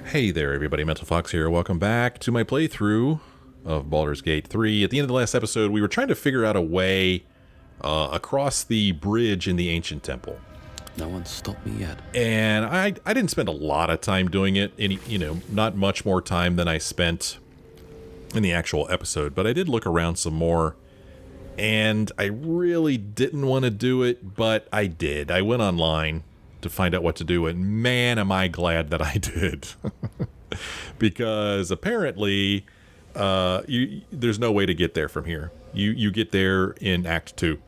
Hey there everybody, Mental Fox here. Welcome back to my playthrough of Baldur's Gate 3. At the end of the last episode, we were trying to figure out a way across the bridge in the ancient temple. No one's stopped me yet. And I didn't spend a lot of time doing it, not much more time than I spent in the actual episode, but I did look around some more, and I really didn't want to do it, but I did. I went online to find out what to do, and man, am I glad that I did. Because apparently, there's no way to get there from here. You get there in Act 2.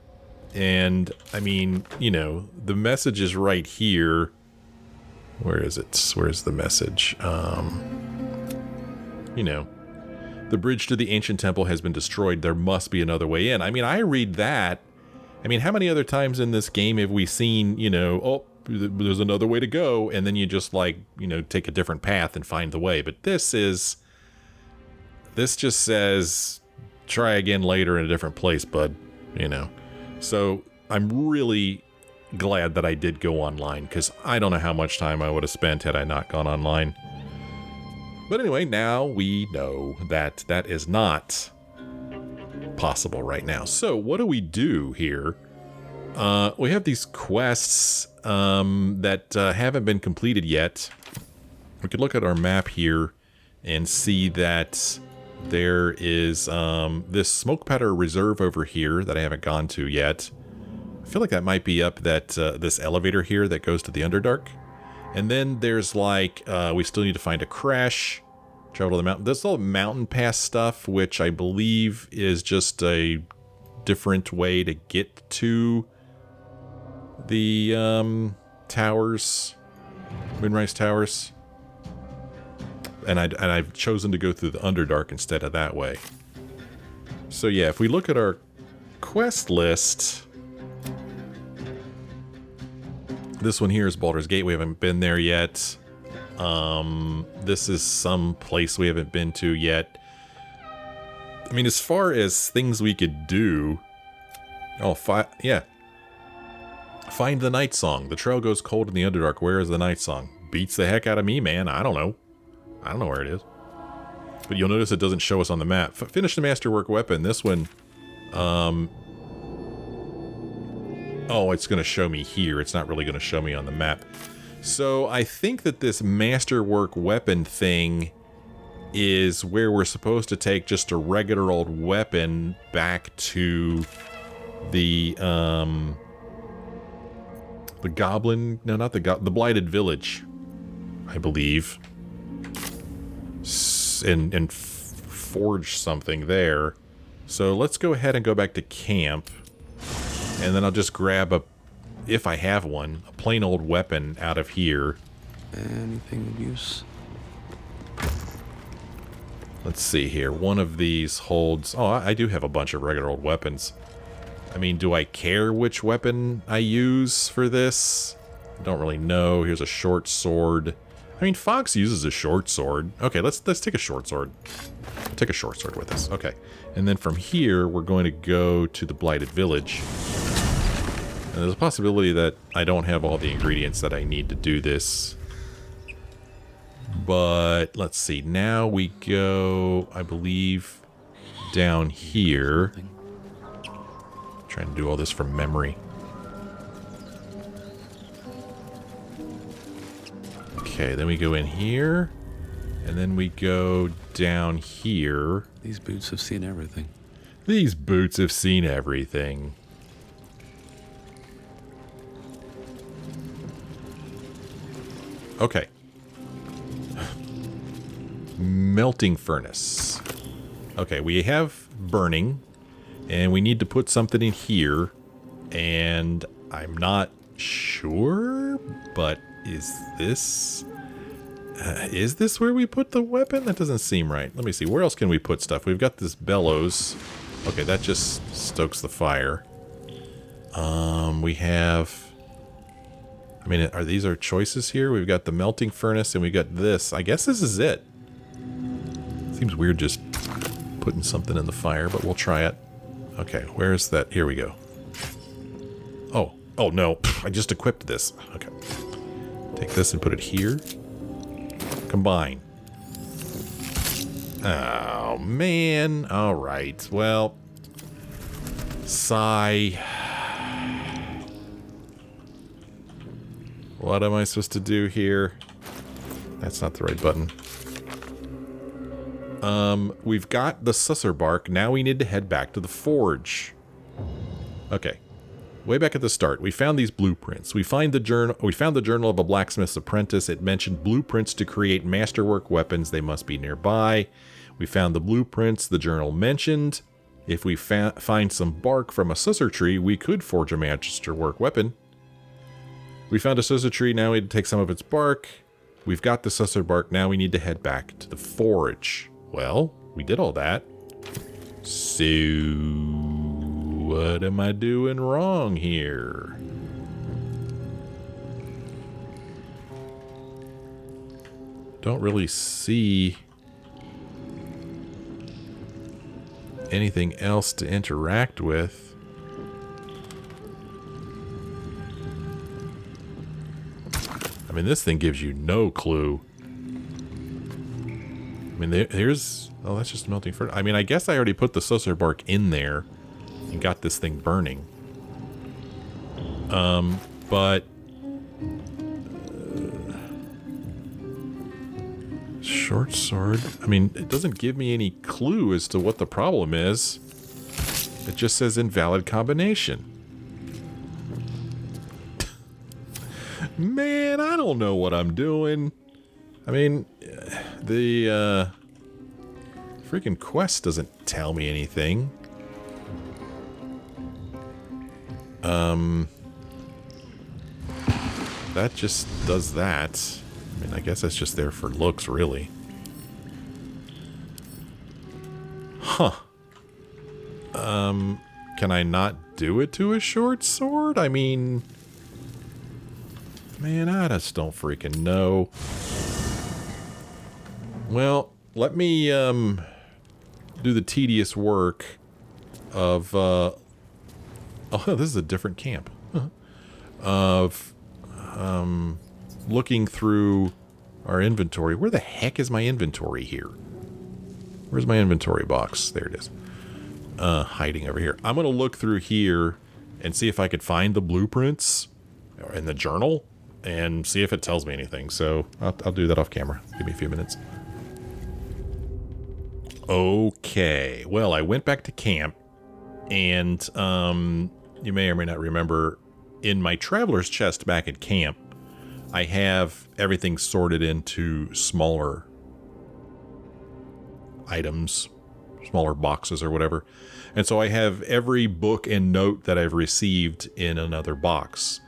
And, I mean, the message is right here. Where is it? Where's the message? The bridge to the ancient temple has been destroyed. There must be another way in. I mean, I read that. I mean, how many other times in this game have we seen, oh, there's another way to go, and then you just take a different path and find the way. But this just says try again later in a different place, bud. So I'm really glad that I did go online, because I don't know how much time I would have spent had I not gone online. But anyway, now we know that that is not possible right now. So what do we do here? We have these quests that haven't been completed yet. We could look at our map here and see that there is this smoke powder reserve over here that I haven't gone to yet. I feel like that might be up this elevator here that goes to the Underdark. And then there's we still need to find a crash, travel to the mountain. This is all mountain pass stuff, which I believe is just a different way to get to the towers, Moonrise Towers. And I've chosen to go through the Underdark instead of that way. So yeah, if we look at our quest list, this one here is Baldur's Gate. We haven't been there yet. This is some place we haven't been to yet. I mean, as far as things we could do, find the night song. The trail goes cold in the Underdark. Where is the night song? Beats the heck out of me, man. I don't know where it is. But you'll notice it doesn't show us on the map. Finish the Masterwork weapon. This one, it's going to show me here. It's not really going to show me on the map. So I think that this Masterwork weapon thing is where we're supposed to take just a regular old weapon back to the the Blighted Village, I believe, and forge something there. So let's go ahead and go back to camp, and then I'll just grab if I have one, a plain old weapon out of here. Anything of use? Let's see here. One of these holds... Oh, I do have a bunch of regular old weapons. I mean, do I care which weapon I use for this? I don't really know. Here's a short sword. I mean, Fox uses a short sword. Okay, let's take a short sword. Take a short sword with us. Okay. And then from here, we're going to go to the Blighted Village. And there's a possibility that I don't have all the ingredients that I need to do this. But let's see. Now we go, I believe, down here. Trying to do all this from memory. Okay, then we go in here, and then we go down here. These boots have seen everything. These boots have seen everything. Okay. Melting furnace. Okay, we have burning. And we need to put something in here, and I'm not sure, but is this where we put the weapon? That doesn't seem right. Let me see, where else can we put stuff? We've got this bellows. Okay, that just stokes the fire. We have, I mean, are these our choices here? We've got the melting furnace, and we got this. I guess this is it. Seems weird just putting something in the fire, but we'll try it. Okay, where's that? Here we go. Oh no, I just equipped this. Okay. Take this and put it here. Combine. Oh, man. All right. Well, sigh. What am I supposed to do here? That's not the right button. We've got the susser bark. Now we need to head back to the forge. Okay. Way back at the start, we found these blueprints. We found the journal of a blacksmith's apprentice. It mentioned blueprints to create masterwork weapons. They must be nearby. We found the blueprints the journal mentioned. If we find some bark from a susser tree, we could forge a masterwork weapon. We found a susser tree. Now we need to take some of its bark. We've got the susser bark. Now we need to head back to the forge. Well, we did all that. So, what am I doing wrong here? Don't really see anything else to interact with. I mean, this thing gives you no clue. I mean, here's... Oh, that's just melting furnace. I mean, I guess I already put the susser bark in there and got this thing burning. But... short sword. I mean, it doesn't give me any clue as to what the problem is. It just says invalid combination. Man, I don't know what I'm doing. I mean, the freaking quest doesn't tell me anything. That just does that. I mean, I guess that's just there for looks, really. Huh. Can I not do it to a short sword? I mean... Man, I just don't freaking know. Well, let me do the tedious work of oh, this is a different camp. Of looking through our inventory. Where the heck is my inventory here? Where's my inventory box? There it is. Hiding over here. I'm going to look through here and see if I could find the blueprints in the journal and see if it tells me anything. So I'll do that off camera. Give me a few minutes. Okay. Well, I went back to camp and you may or may not remember, in my traveler's chest back at camp, I have everything sorted into smaller items, smaller boxes or whatever. And so I have every book and note that I've received in another box.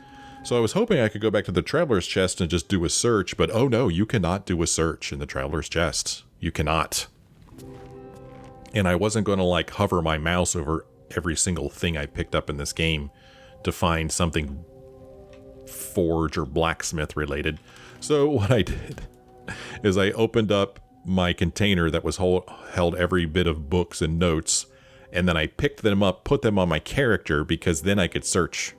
So I was hoping I could go back to the traveler's chest and just do a search, but oh no, you cannot do a search in the traveler's chest. You cannot. And I wasn't going to like hover my mouse over every single thing I picked up in this game to find something forge or blacksmith related. So what I did is I opened up my container that was held every bit of books and notes, and then I picked them up, put them on my character, because then I could search.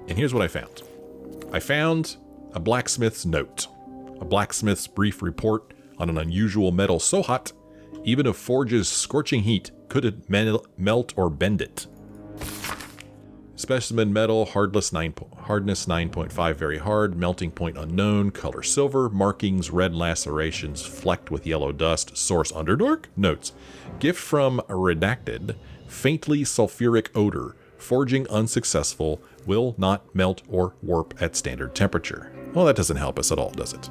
And here's what I found. I found a blacksmith's note. A blacksmith's brief report on an unusual metal so hot, even a forge's scorching heat couldn't melt or bend it. Specimen metal, hardness 9.5, very hard, melting point unknown, color silver, markings red lacerations flecked with yellow dust, source underdark? Notes. Gift from redacted, faintly sulfuric odor, forging unsuccessful, will not melt or warp at standard temperature. Well, that doesn't help us at all, does it?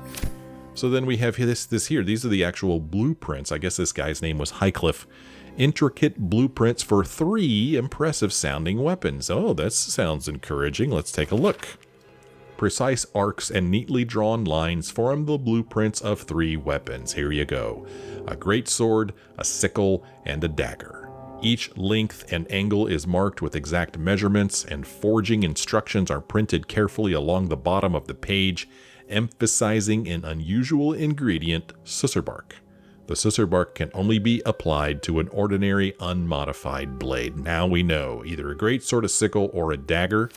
So then we have this here. These are the actual blueprints. I guess this guy's name was Highcliff. Intricate blueprints for 3 impressive sounding weapons. Oh, that sounds encouraging. Let's take a look. Precise arcs and neatly drawn lines form the blueprints of 3 weapons. Here you go. A great sword, a sickle, and a dagger. Each length and angle is marked with exact measurements, and forging instructions are printed carefully along the bottom of the page, emphasizing an unusual ingredient, susser bark. The susser bark can only be applied to an ordinary unmodified blade. Now we know, either a great sword, a sickle, or a dagger.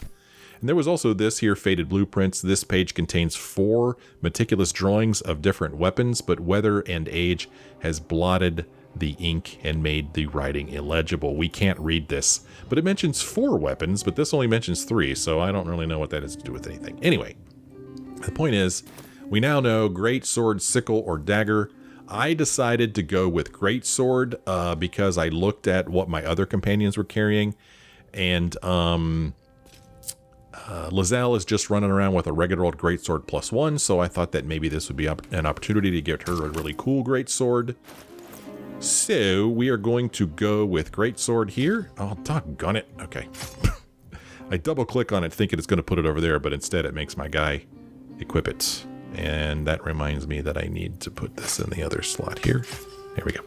And there was also this here, Faded Blueprints. This page contains 4 meticulous drawings of different weapons, but weather and age has blotted the ink and made the writing illegible. We can't read this, but it mentions 4 weapons, but this only mentions 3, so I don't really know what that has to do with anything. Anyway, the point is, we now know great sword, sickle, or dagger. I decided to go with great sword because I looked at what my other companions were carrying, and Lae'zel is just running around with a regular old greatsword +1, so I thought that maybe this would be an opportunity to get her a really cool greatsword. So we are going to go with greatsword here. Oh, doggone it. Okay. I double click on it thinking it's going to put it over there, but instead it makes my guy equip it. And that reminds me that I need to put this in the other slot here. There we go.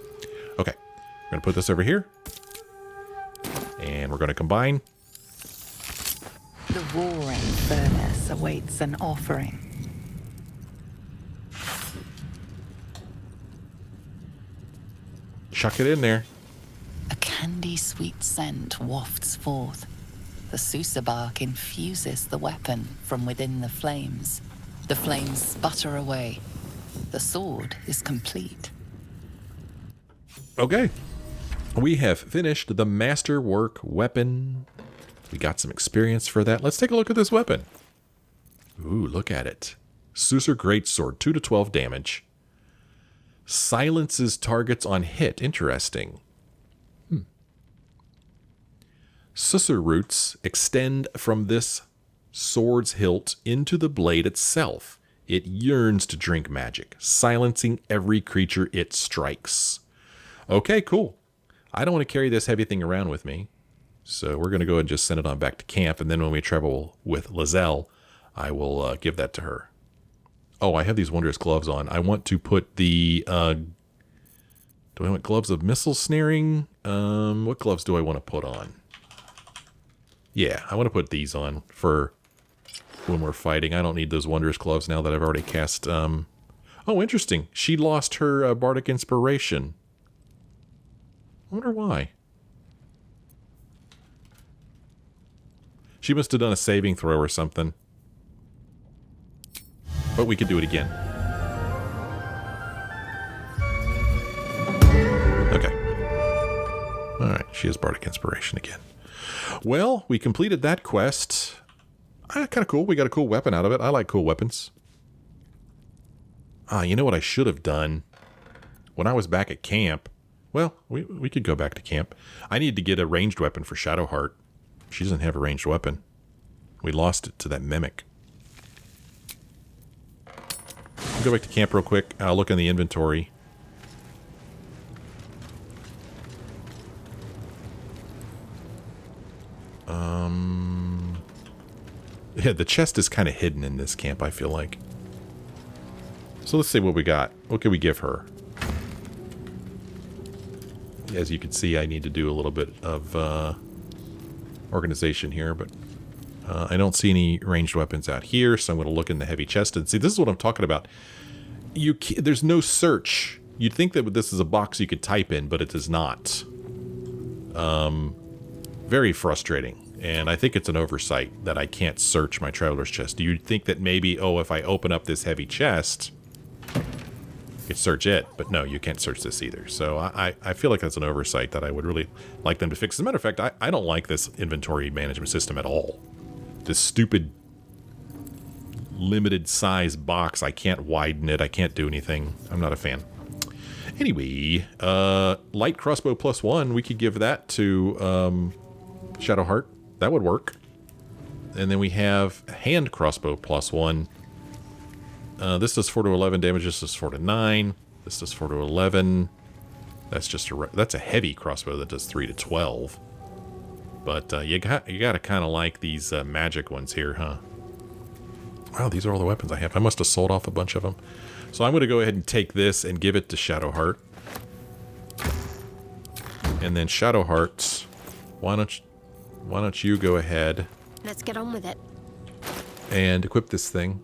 Okay. We're going to put this over here. And we're going to combine. The roaring furnace awaits an offering. Chuck it in there. A candy-sweet scent wafts forth. The Susa bark infuses the weapon from within the flames. The flames sputter away. The sword is complete. Okay. We have finished the Masterwork weapon. We got some experience for that. Let's take a look at this weapon. Ooh, look at it. Susur Greatsword, 2 to 12 damage. Silences targets on hit. Interesting. Susur roots extend from this sword's hilt into the blade itself. It yearns to drink magic, silencing every creature it strikes. Okay, cool. I don't want to carry this heavy thing around with me. So we're going to go ahead and just send it on back to camp. And then when we travel with Lae'zel, I will give that to her. Oh, I have these wondrous gloves on. I want to put the... do I want gloves of missile snaring? What gloves do I want to put on? Yeah, I want to put these on for when we're fighting. I don't need those wondrous gloves now that I've already cast... Oh, interesting. She lost her bardic inspiration. I wonder why. She must have done a saving throw or something. But we could do it again. Okay. Alright, she has bardic inspiration again. Well, we completed that quest. Kind of cool. We got a cool weapon out of it. I like cool weapons. You know what I should have done? When I was back at camp... Well, we could go back to camp. I need to get a ranged weapon for Shadowheart. She doesn't have a ranged weapon. We lost it to that mimic. I'll go back to camp real quick. I'll look in the inventory. Yeah, the chest is kind of hidden in this camp, I feel like. So let's see what we got. What can we give her? As you can see, I need to do a little bit of organization here, but I don't see any ranged weapons out here, so I'm going to look in the heavy chest and see. This is what I'm talking about. There's no search. You'd think that this is a box you could type in, but it is not. Very frustrating, and I think it's an oversight that I can't search my traveler's chest. You'd think that maybe, oh, if I open up this heavy chest, you could search it, but no, you can't search this either. So I feel like that's an oversight that I would really like them to fix. As a matter of fact, I don't like this inventory management system at all. This stupid limited size box, I can't widen it, I can't do anything. I'm not a fan. Anyway, light crossbow +1, we could give that to Shadowheart. That would work. And then we have hand crossbow +1. This does 4 to 11 damage. This does 4 to 9. This does 4 to 11. That's just that's a heavy crossbow that does 3 to 12. But you got to kind of like these magic ones here, huh? Wow, these are all the weapons I have. I must have sold off a bunch of them. So I'm going to go ahead and take this and give it to Shadowheart. And then Shadowheart, why don't you go ahead? Let's get on with it. And equip this thing.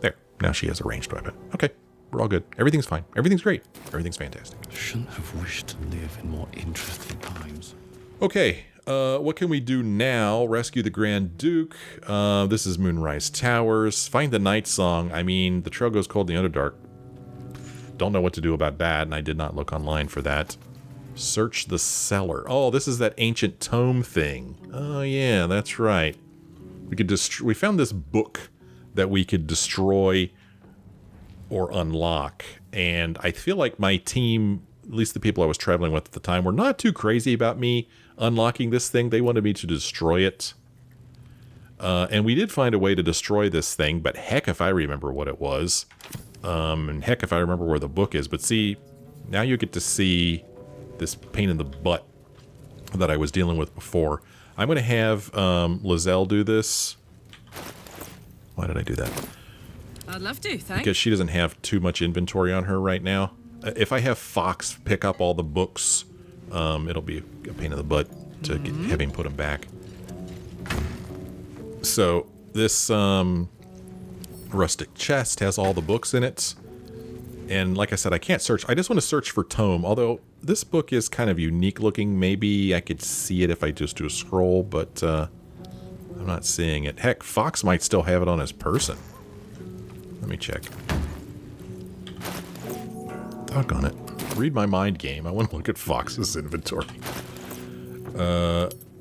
There. Now she has a ranged weapon. Okay. We're all good. Everything's fine. Everything's great. Everything's fantastic. Shouldn't have wished to live in more interesting times. Okay. What can we do now? Rescue the Grand Duke. This is Moonrise Towers. Find the Night Song. I mean, the trail goes cold in the Underdark. Don't know what to do about that, and I did not look online for that. Search the cellar. Oh, this is that ancient tome thing. Oh, yeah, that's right. We found this book that we could destroy or unlock, and I feel like my team, at least the people I was traveling with at the time, were not too crazy about me unlocking this thing. They wanted me to destroy it. And we did find a way to destroy this thing, but heck if I remember what it was. And heck if I remember where the book is. But see, now you get to see this pain in the butt that I was dealing with before. I'm going to have Lae'zel do this. Why did I do that? I'd love to, thanks. Because she doesn't have too much inventory on her right now. If I have Fox pick up all the books, it'll be a pain in the butt to have him put them back. So this rustic chest has all the books in it. And like I said, I can't search. I just want to search for Tome. Although this book is kind of unique looking. Maybe I could see it if I just do a scroll, but I'm not seeing it. Heck, Fox might still have it on his person. Let me check. Doggone it. Read my mind game. I want to look at Fox's inventory.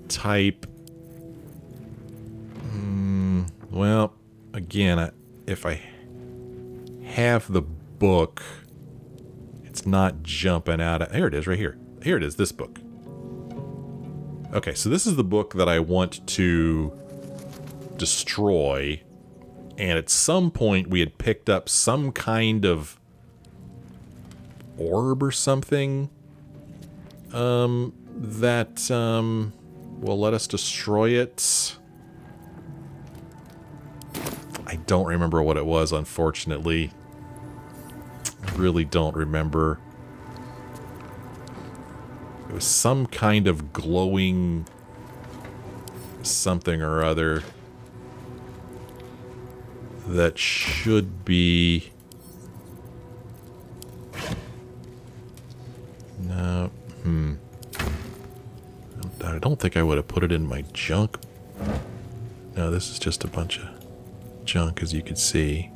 Type. Well, again, if I have the book, it's not jumping out. Here it is, right here. Here it is, this book. Okay, so this is the book that I want to destroy. And at some point, we had picked up some kind of orb or something that will let us destroy it. I don't remember what it was, unfortunately. I really don't remember. It was some kind of glowing something or other that should be... No. I don't think I would have put it in my junk. No, this is just a bunch of junk, as you can see.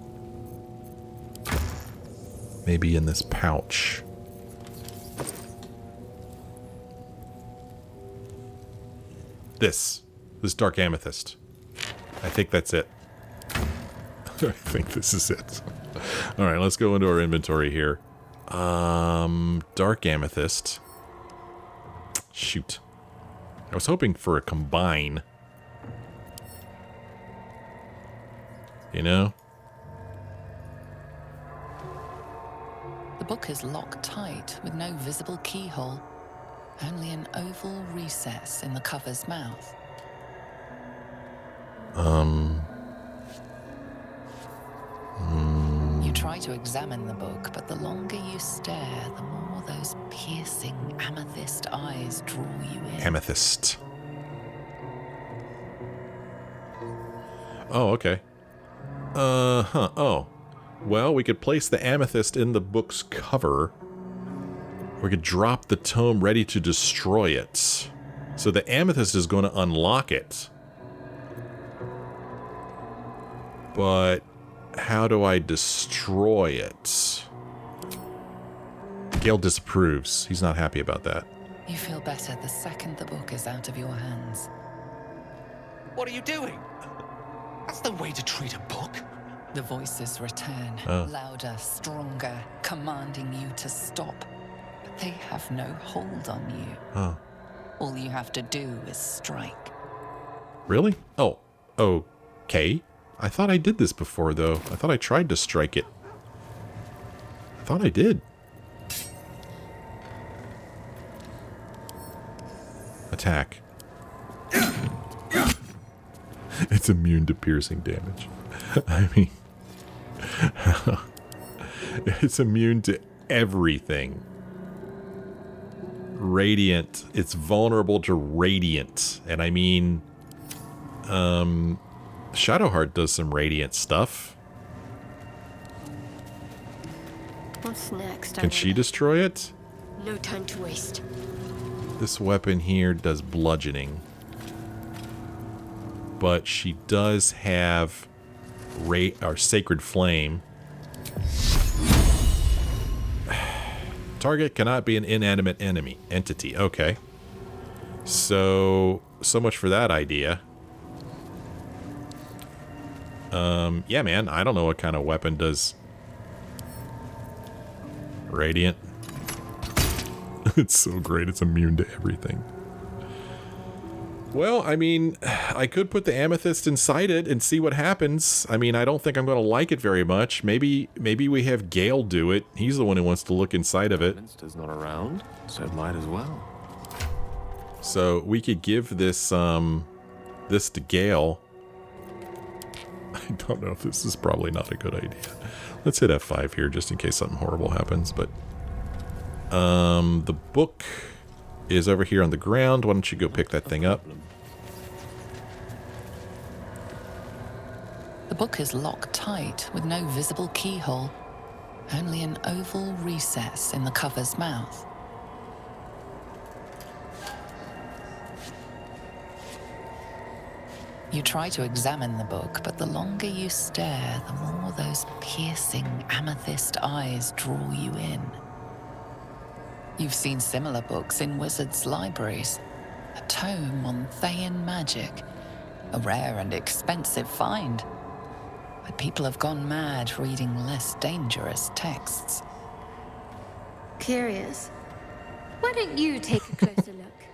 Maybe in this pouch. This dark amethyst. I think that's it. I think this is it. All right, let's go into our inventory here. Dark amethyst. Shoot. I was hoping for a combine. You know? The book is locked tight with no visible keyhole, only an oval recess in the cover's mouth. You try to examine the book, but the longer you stare, the more those piercing amethyst eyes draw you in. Amethyst. Oh, okay. Oh. Well, we could place the amethyst in the book's cover. We could drop the tome ready to destroy it. So the amethyst is going to unlock it. But how do I destroy it? Gale disapproves. He's not happy about that. You feel better the second the book is out of your hands. What are you doing? That's the way to treat a book. The voices return, louder, stronger, commanding you to stop. But they have no hold on you. Oh. All you have to do is strike. Really? Oh, okay. I thought I did this before, though. I thought I tried to strike it. I thought I did. Attack. It's immune to piercing damage. I mean... it's immune to everything. Radiant. It's vulnerable to radiant. And I mean... Shadowheart does some radiant stuff. What's next? Can she destroy it? No time to waste. This weapon here does bludgeoning. but she does have Sacred Flame. Target cannot be an inanimate entity. Okay. So much for that idea. Yeah, man, I don't know what kind of weapon does Radiant. It's so great, it's immune to everything. Well, I mean, I could put the amethyst inside it and see what happens. I mean, I don't think I'm going to like it very much. Maybe we have Gale do it. He's the one who wants to look inside of it. Minster's not around, so it might as well. So we could give this this to Gale. I don't know if this is probably not a good idea. Let's hit F5 here just in case something horrible happens. But the book is over here on the ground. Why don't you go pick that thing up? The book is locked tight with no visible keyhole, only an oval recess in the cover's mouth. You try to examine the book, but the longer you stare, the more those piercing amethyst eyes draw you in. You've seen similar books in wizards' libraries. A tome on Thayan magic, a rare and expensive find. But people have gone mad reading less dangerous texts. Curious. Why don't you take a closer look?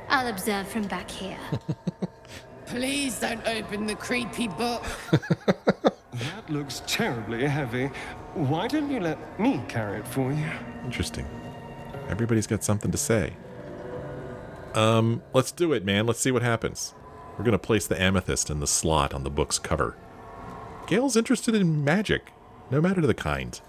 I'll observe from back here. Please don't open the creepy book. That looks terribly heavy. Why don't you let me carry it for you? Interesting. Everybody's got something to say. Let's do it, man. Let's see what happens. We're going to place the amethyst in the slot on the book's cover. Gale's interested in magic, no matter the kind.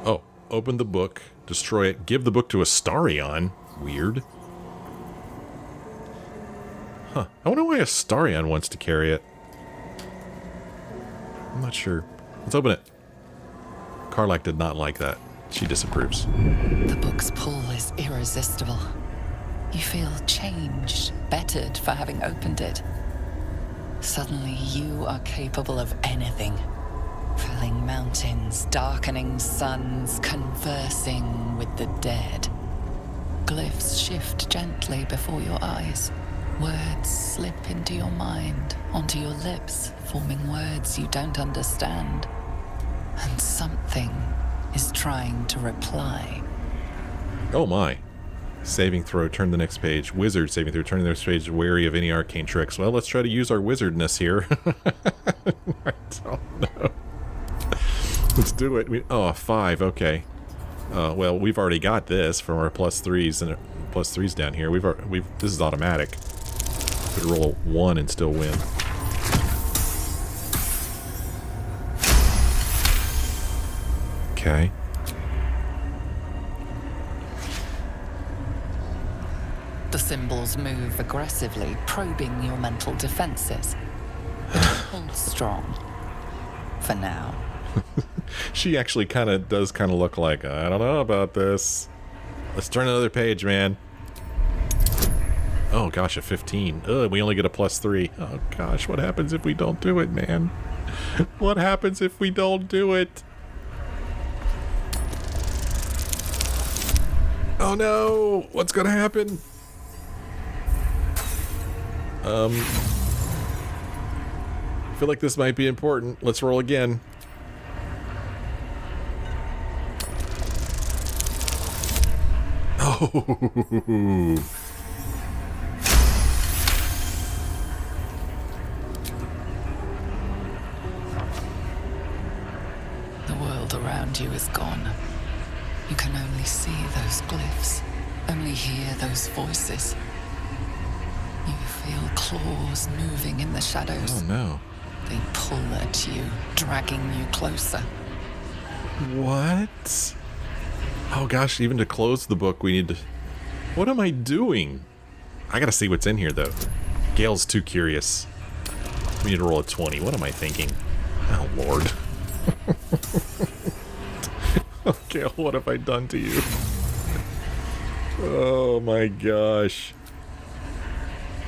Oh, open the book, destroy it, give the book to Astarion. Weird. Huh. I wonder why Astarion wants to carry it. I'm not sure. Let's open it. Karlach did not like that. She disapproves. The book's pull is irresistible. You feel changed, bettered for having opened it. Suddenly you are capable of anything. Felling mountains, darkening suns, conversing with the dead. Glyphs shift gently before your eyes. Words slip into your mind, onto your lips, forming words you don't understand. And something is trying to reply. Oh my. Saving throw, turn the next page. Wizard saving throw, turn the next page, wary of any arcane tricks. Well, let's try to use our wizardness here. I don't know. Let's do it. Oh, a 5, okay. Well, we've already got this from our +3s and +3s down here. This is automatic. Could roll a 1 and still win. Okay. The symbols move aggressively, probing your mental defenses. Hold strong. For now. She actually does look like, I don't know about this. Let's turn another page, man. Oh gosh, a 15. Ugh, we only get a +3. Oh gosh, what happens if we don't do it, man? What happens if we don't do it? Oh no! What's gonna happen? I feel like this might be important. Let's roll again. Oh! The world around you is gone. You can only see those glyphs, only hear those voices. You feel claws moving in the shadows. Oh no. They pull at you, dragging you closer. What? Oh gosh, even to close the book we need to What am I doing? I gotta see what's in here, though. Gale's too curious. We need to roll a 20. What am I thinking? Oh, Lord. Oh, Gale, what have I done to you? Oh, my gosh.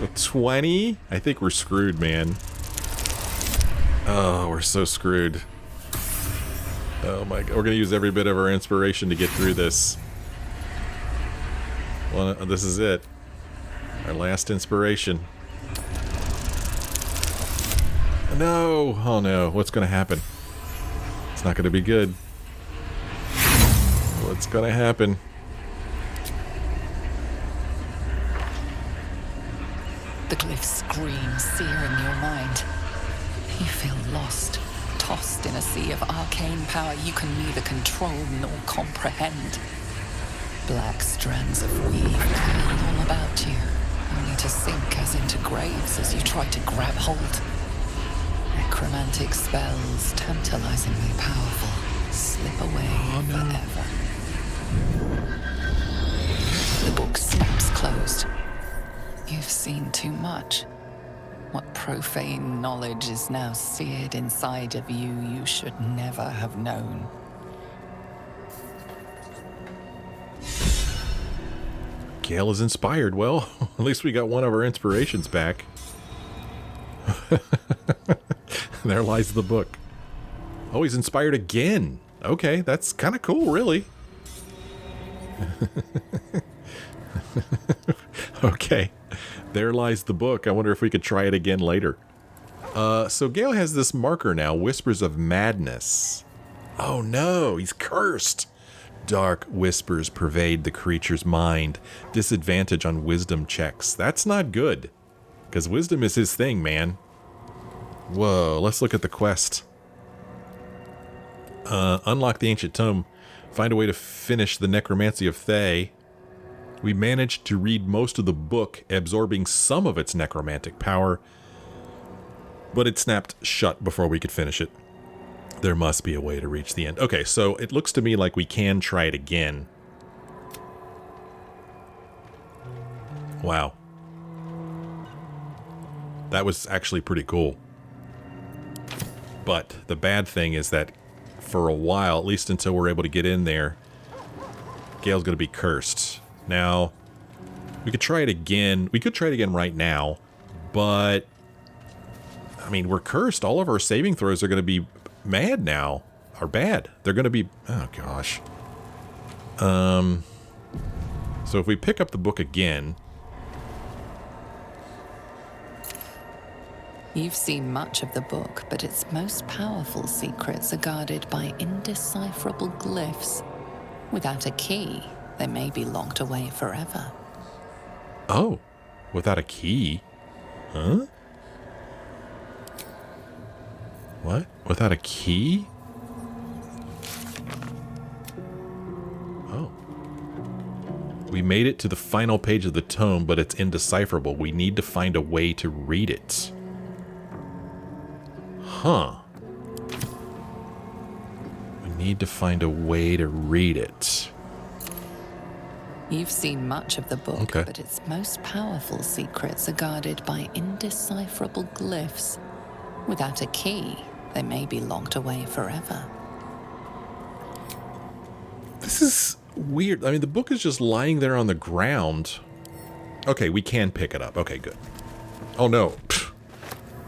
A 20? I think we're screwed, man. Oh, we're so screwed. Oh, my God. We're gonna use every bit of our inspiration to get through this. Well, this is it. Our last inspiration. No! Oh no, what's gonna happen? It's not gonna be good. What's gonna happen? The glyph screams, searing your mind. You feel lost, tossed in a sea of arcane power you can neither control nor comprehend. Black strands of weave curl all about you, only to sink as into graves as you try to grab hold. Necromantic spells, tantalizingly powerful, slip away forever. The book snaps closed. You've seen too much. What profane knowledge is now seared inside of you you should never have known. Gale is inspired. Well, at least we got one of our inspirations back. There lies the book. Oh, he's inspired again. Okay, that's kind of cool, really. Okay, there lies the book. I wonder if we could try it again later. So Gale has this marker now, Whispers of Madness. Oh no, he's cursed. Dark whispers pervade the creature's mind. Disadvantage on wisdom checks. That's not good, because wisdom is his thing, man. Whoa, let's look at the quest. Unlock the ancient tome. Find a way to finish the Necromancy of Thay. We managed to read most of the book, absorbing some of its necromantic power, but it snapped shut before we could finish it. There must be a way to reach the end. Okay, so it looks to me like we can try it again. Wow. That was actually pretty cool. But the bad thing is that for a while, at least until we're able to get in there, Gale's going to be cursed. Now, we could try it again. We could try it again right now, but I mean, we're cursed. All of our saving throws are going to be mad now. Are bad. They're going to be... Oh, gosh. So if we pick up the book again... You've seen much of the book, but its most powerful secrets are guarded by indecipherable glyphs. Without a key, they may be locked away forever. Oh, without a key? Huh? What? Without a key? Oh. We made it to the final page of the tome, but it's indecipherable. We need to find a way to read it. Huh. We need to find a way to read it. You've seen much of the book, Okay. but its most powerful secrets are guarded by indecipherable glyphs. Without a key, they may be locked away forever. This is weird. I mean, the book is just lying there on the ground. Okay, we can pick it up. Okay, good. Oh, no. Pfft.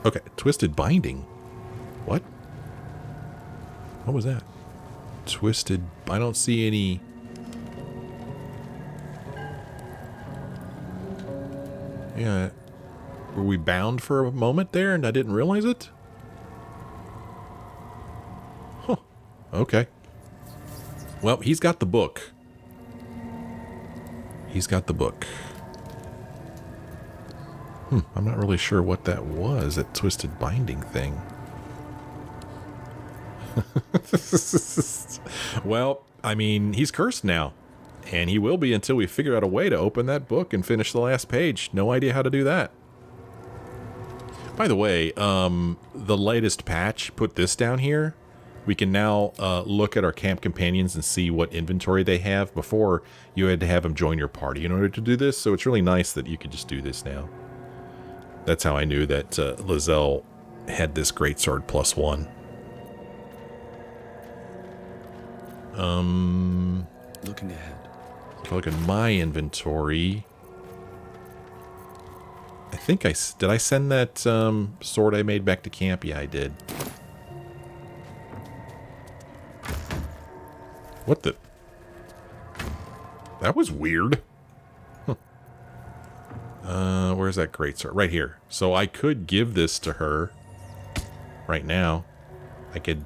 Okay, twisted binding. What? What was that? Twisted... I don't see any... Yeah. Were we bound for a moment there and I didn't realize it? Huh. Okay. Well, he's got the book. He's got the book. I'm not really sure what that was, that twisted binding thing. Well, I mean, he's cursed now. And he will be until we figure out a way to open that book and finish the last page. No idea how to do that. By the way, the latest patch put this down here. we can now look at our camp companions and see what inventory they have. Before, you had to have them join your party in order to do this, so it's really nice that you could just do this now. That's how I knew that Lae'zel had this greatsword +1. Looking ahead. If I look at my inventory, I think did I send that sword I made back to camp? Yeah, I did. What the? That was weird. Huh. Where's that greatsword? Right here. So I could give this to her right now. I could...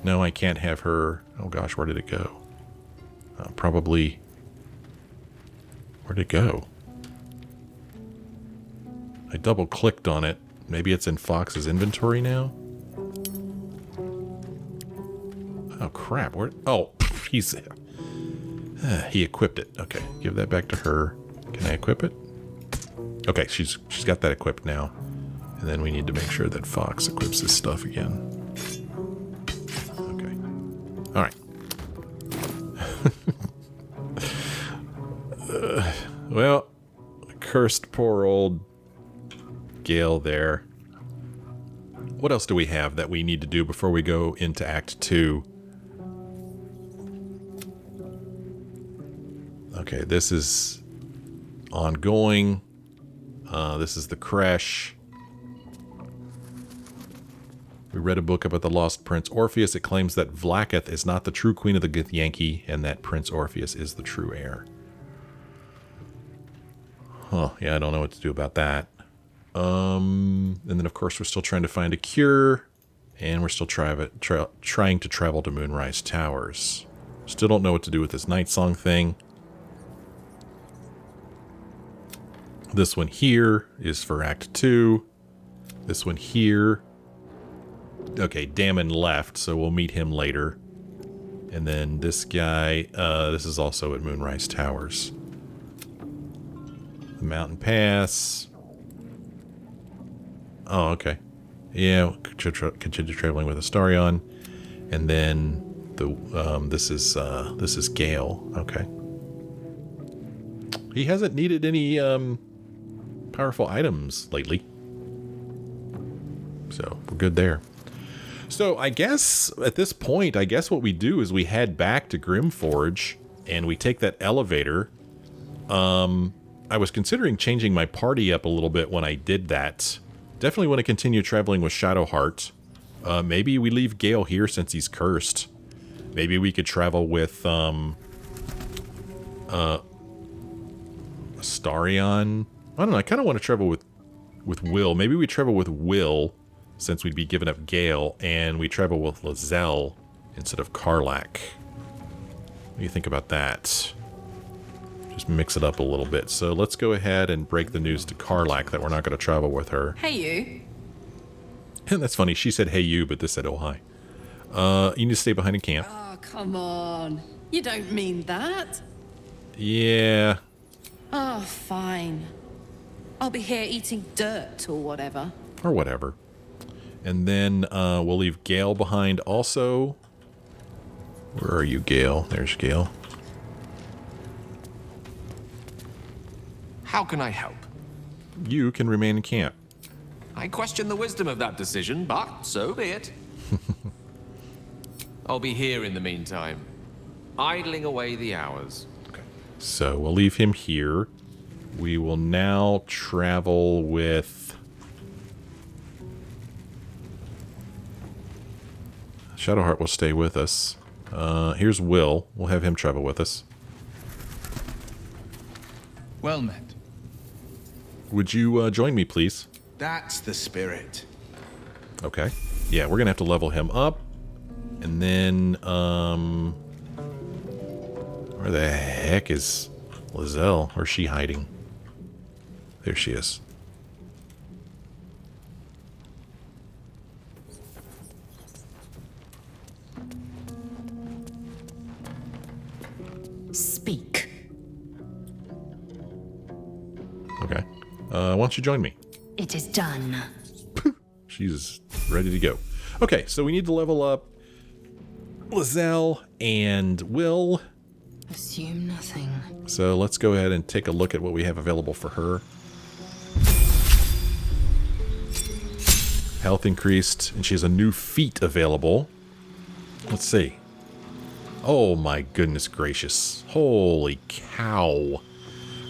No, I can't have her... Oh gosh, where did it go? Probably... Where'd it go? I double-clicked on it. Maybe it's in Fox's inventory now? Oh, crap. Where? Oh, he's... he equipped it. Okay, give that back to her. Can I equip it? Okay, she's got that equipped now. And then we need to make sure that Fox equips his stuff again. Okay. All right. Well, cursed poor old Gale there. What else do we have that we need to do before we go into Act 2? Okay, this is ongoing. This is the Creche. We read a book about the lost Prince Orpheus. It claims that Vlaakith is not the true queen of the Githyanki, and that Prince Orpheus is the true heir. Huh, yeah, I don't know what to do about that. And then, of course, we're still trying to find a cure, and we're still trying to travel to Moonrise Towers. Still don't know what to do with this Night Song thing. This one here is for Act 2. This one here. Okay, Damon left, so we'll meet him later. And then this guy, this is also at Moonrise Towers. The Mountain Pass. Oh, okay. Yeah, continue traveling with Astarion. And then this is Gale. Okay. He hasn't needed any powerful items lately. So, we're good there. So, I guess, at this point, what we do is we head back to Grimforge, and we take that elevator. I was considering changing my party up a little bit when I did that. Definitely want to continue traveling with Shadowheart. Maybe we leave Gale here since he's cursed. Maybe we could travel with, Astarion. I don't know, I kind of want to travel with Wyll. Maybe we travel with Wyll, since we'd be giving up Gale, and we travel with Lae'zel instead of Karlach. What do you think about that? Just mix it up a little bit. So let's go ahead and break the news to Karlach that we're not going to travel with her. Hey, you. And that's funny. She said, hey, you, but this said, oh, hi. You need to stay behind in camp. Oh, come on. You don't mean that. Yeah. Oh, fine. I'll be here eating dirt or whatever. Or whatever. And then we'll leave Gale behind also. Where are you, Gale? There's Gale. How can I help? You can remain in camp. I question the wisdom of that decision, but so be it. I'll be here in the meantime, idling away the hours. Okay. So we'll leave him here. We will now travel with... Shadowheart will stay with us. Here's Wyll. We'll have him travel with us. Well met. Would you join me, please? That's the spirit. Okay. Yeah, we're gonna have to level him up. And then, where the heck is Lae'zel? Where's she hiding? There she is. Speak. Okay. Why don't you join me? It is done. She's ready to go. Okay, so we need to level up Lae'zel and Wyll. Assume nothing. So let's go ahead and take a look at what we have available for her. Health increased, and she has a new feat available. Let's see. Oh my goodness gracious. Holy cow.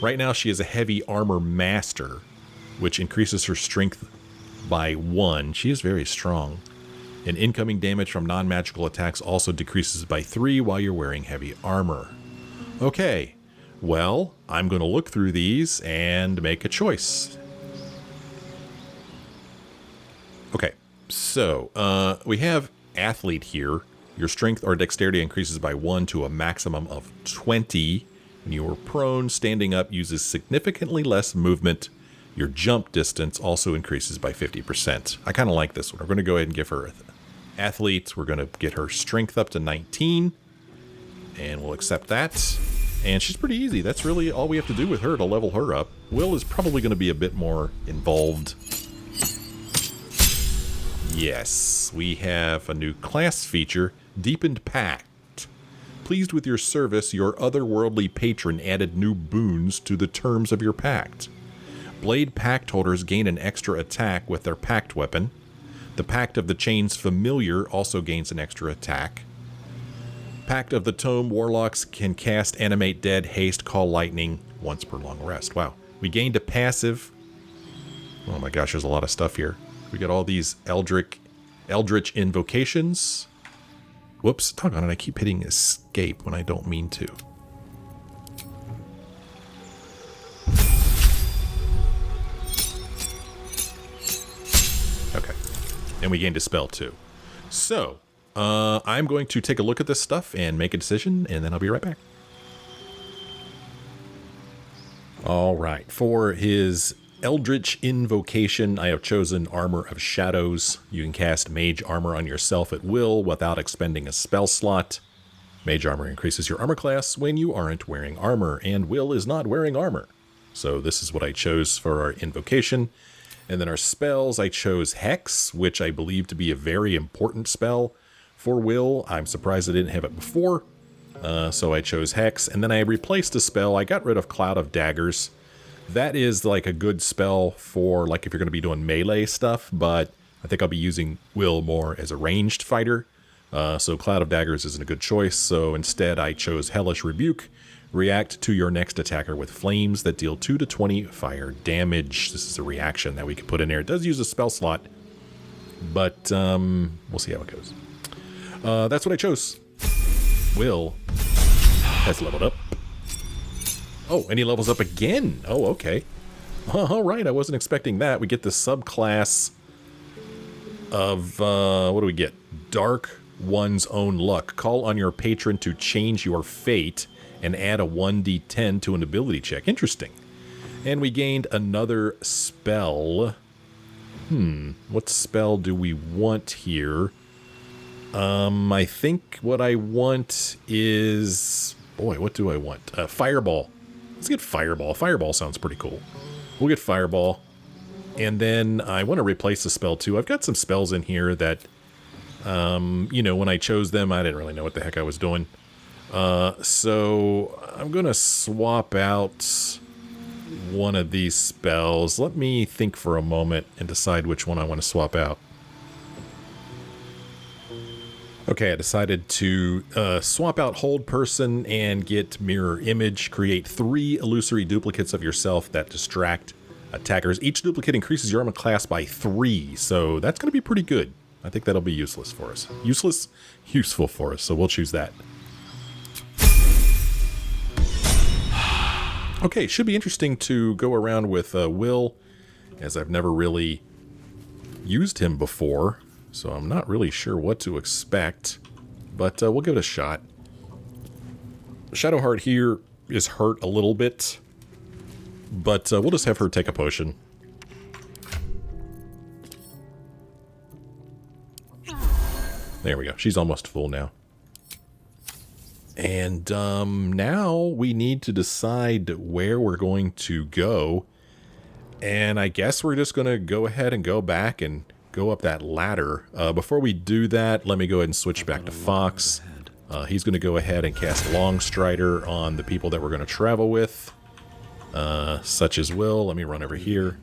Right now she is a heavy armor master, which increases her strength by 1. She is very strong. And incoming damage from non-magical attacks also decreases by 3 while you're wearing heavy armor. Okay, well, I'm going to look through these and make a choice. Okay, so we have athlete here. Your strength or dexterity increases by 1 to a maximum of 20. When you are prone, standing up uses significantly less movement. Your jump distance also increases by 50%. I kind of like this one. We're going to go ahead and give her athlete. We're going to get her strength up to 19. And we'll accept that. And she's pretty easy. That's really all we have to do with her to level her up. Wyll is probably going to be a bit more involved. Yes, we have a new class feature, Deepened Pact. Pleased with your service, your otherworldly patron added new boons to the terms of your pact. Blade Pact holders gain an extra attack with their pact weapon. The Pact of the Chain's familiar also gains an extra attack. Pact of the Tome warlocks can cast Animate Dead, Haste, Call Lightning once per long rest. Wow. We gained a passive. Oh my gosh, there's a lot of stuff here. We got all these Eldritch invocations. Whoops, doggone it, I keep hitting escape when I don't mean to. Okay. And we gained a spell too. So, I'm going to take a look at this stuff and make a decision, and then I'll be right back. All right, for his Eldritch Invocation, I have chosen Armor of Shadows. You can cast Mage Armor on yourself at will without expending a spell slot. Mage Armor increases your armor class when you aren't wearing armor, and Wyll is not wearing armor. So this is what I chose for our invocation. And then our spells, I chose Hex, which I believe to be a very important spell for Wyll. I'm surprised I didn't have it before. So I chose Hex, and then I replaced a spell. I got rid of Cloud of Daggers. That is like a good spell for like if you're going to be doing melee stuff, but I think I'll be using Wyll more as a ranged fighter. So Cloud of Daggers isn't a good choice, so instead I chose Hellish Rebuke. React to your next attacker with flames that deal 2 to 20 fire damage. This is a reaction that we can put in there. It does use a spell slot, but we'll see how it goes. That's what I chose. Wyll has leveled up. Oh, and he levels up again. Oh, okay. All right, I wasn't expecting that. We get the subclass of, what do we get? Dark One's Own Luck. Call on your patron to change your fate and add a 1d10 to an ability check. Interesting. And we gained another spell. What spell do we want here? I think what I want is... Boy, what do I want? Fireball. Let's get Fireball. Fireball sounds pretty cool. We'll get Fireball. And then I want to replace the spell too. I've got some spells in here that, you know, when I chose them, I didn't really know what the heck I was doing. So I'm going to swap out one of these spells. Let me think for a moment and decide which one I want to swap out. Okay, I decided to swap out Hold Person and get Mirror Image. Create 3 illusory duplicates of yourself that distract attackers. Each duplicate increases your armor class by 3, so that's going to be pretty good. I think that'll be useless for us. Useful for us, so we'll choose that. Okay, should be interesting to go around with Wyll, as I've never really used him before. So I'm not really sure what to expect, but we'll give it a shot. Shadowheart here is hurt a little bit, but we'll just have her take a potion. There we go. She's almost full now. And now we need to decide where we're going to go. And I guess we're just going to go ahead and go back and go up that ladder. Before we do that, let me go ahead and switch back to Fox. He's going to go ahead and cast Longstrider on the people that we're going to travel with, such as Wyll. Let me run over here.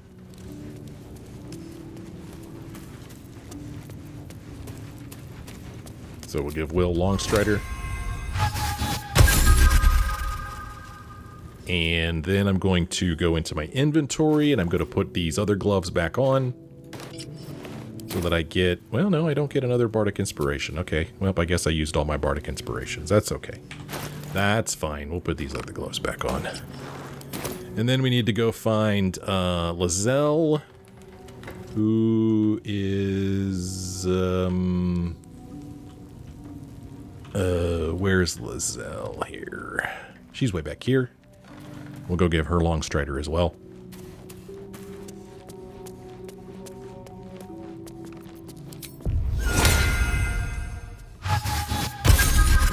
So we'll give Wyll Longstrider. And then I'm going to go into my inventory and I'm going to put these other gloves back on so that I get, well, no, I don't get another Bardic Inspiration. Okay, well, I guess I used all my Bardic Inspirations. That's okay. That's fine. We'll put these other gloves back on. And then we need to go find Lae'zel, who is, where's Lae'zel here? She's way back here. We'll go give her Longstrider as well.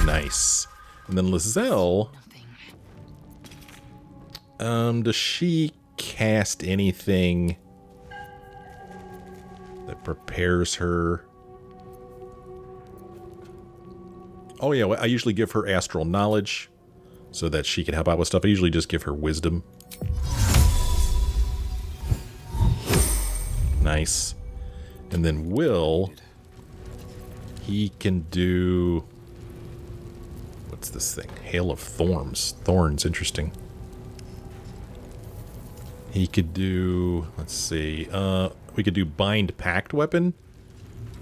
Nice. And then Lae'zel, does she cast anything that prepares her? Oh yeah, well, I usually give her Astral Knowledge so that she can help out with stuff. I usually just give her Wisdom. Nice. And then Wyll, he can do... What's this thing? Hail of Thorns. Thorns, interesting. He could do... Let's see. We could do Bind Pact Weapon.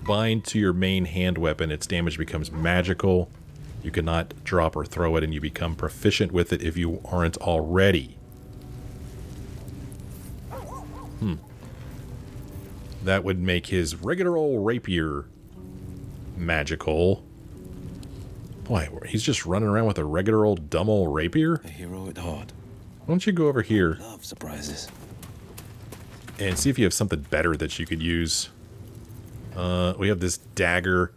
Bind to your main hand weapon. Its damage becomes magical. You cannot drop or throw it, and you become proficient with it if you aren't already. That would make his regular old rapier magical. Boy, he's just running around with a regular old dumb old rapier. A hero at heart. Why don't you go over here Love surprises. and see if you have something better that you could use. We have this dagger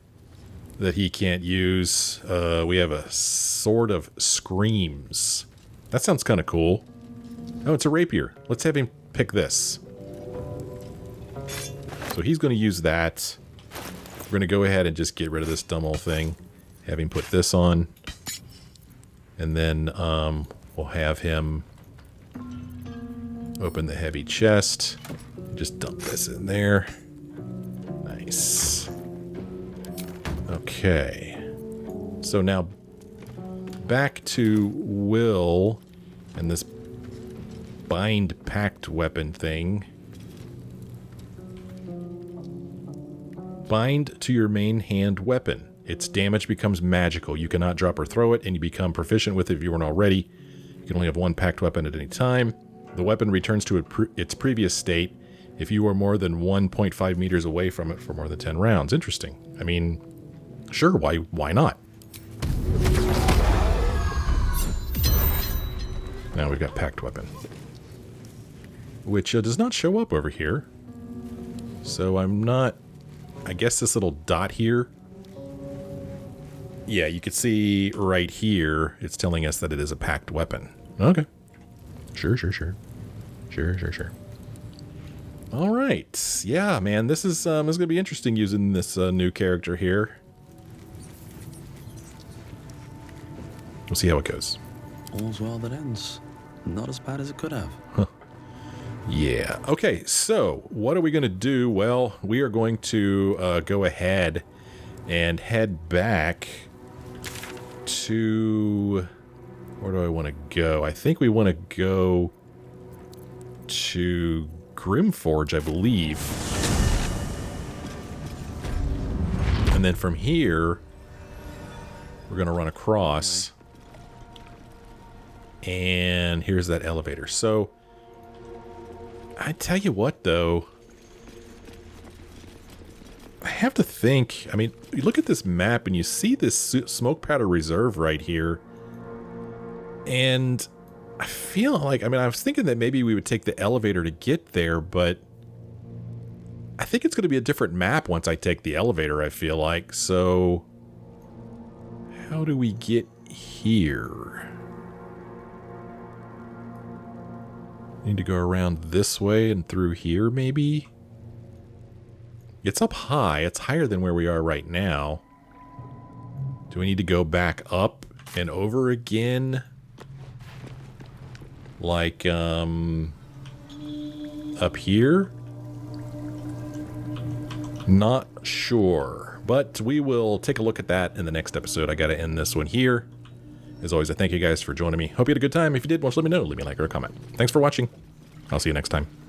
that he can't use. We have a Sword of Screams. That sounds kind of cool. Oh, it's a rapier. Let's have him pick this. So he's going to use that. We're going to go ahead and just get rid of this dumb old thing. Have him put this on. And then we'll have him open the heavy chest. Just dump this in there. Nice. Okay. So now back to Wyll and this Bind Pact weapon thing. Bind to your main hand weapon. Its damage becomes magical. You cannot drop or throw it, and you become proficient with it if you weren't already. You can only have one pact weapon at any time. The weapon returns to its previous state if you are more than 1.5 meters away from it for more than 10 rounds. Interesting. I mean, sure, why not? Now we've got pact weapon, which does not show up over here. So I'm not... I guess this little dot here. Yeah, you can see right here, it's telling us that it is a pact weapon. Okay. Sure. All right. Yeah, man, this is going to be interesting using this new character here. We'll see how it goes. All's well that ends. Not as bad as it could have. Huh. Yeah. Okay, so what are we going to do? Well, we are going to go ahead and head back to... Where do I want to go? I think we want to go to Grimforge, I believe. And then from here, we're going to run across. And here's that elevator. So... I tell you what, though, I have to think. I mean, you look at this map and you see this smoke powder reserve right here. And I feel like, I mean, I was thinking that maybe we would take the elevator to get there, but I think it's going to be a different map once I take the elevator, I feel like. So, how do we get here? Need to go around this way and through here, maybe? It's up high. It's higher than where we are right now. Do we need to go back up and over again? Like, up here? Not sure. But we will take a look at that in the next episode. I gotta end this one here. As always, I thank you guys for joining me. Hope you had a good time. If you did, want to let me know. Leave me a like or a comment. Thanks for watching. I'll see you next time.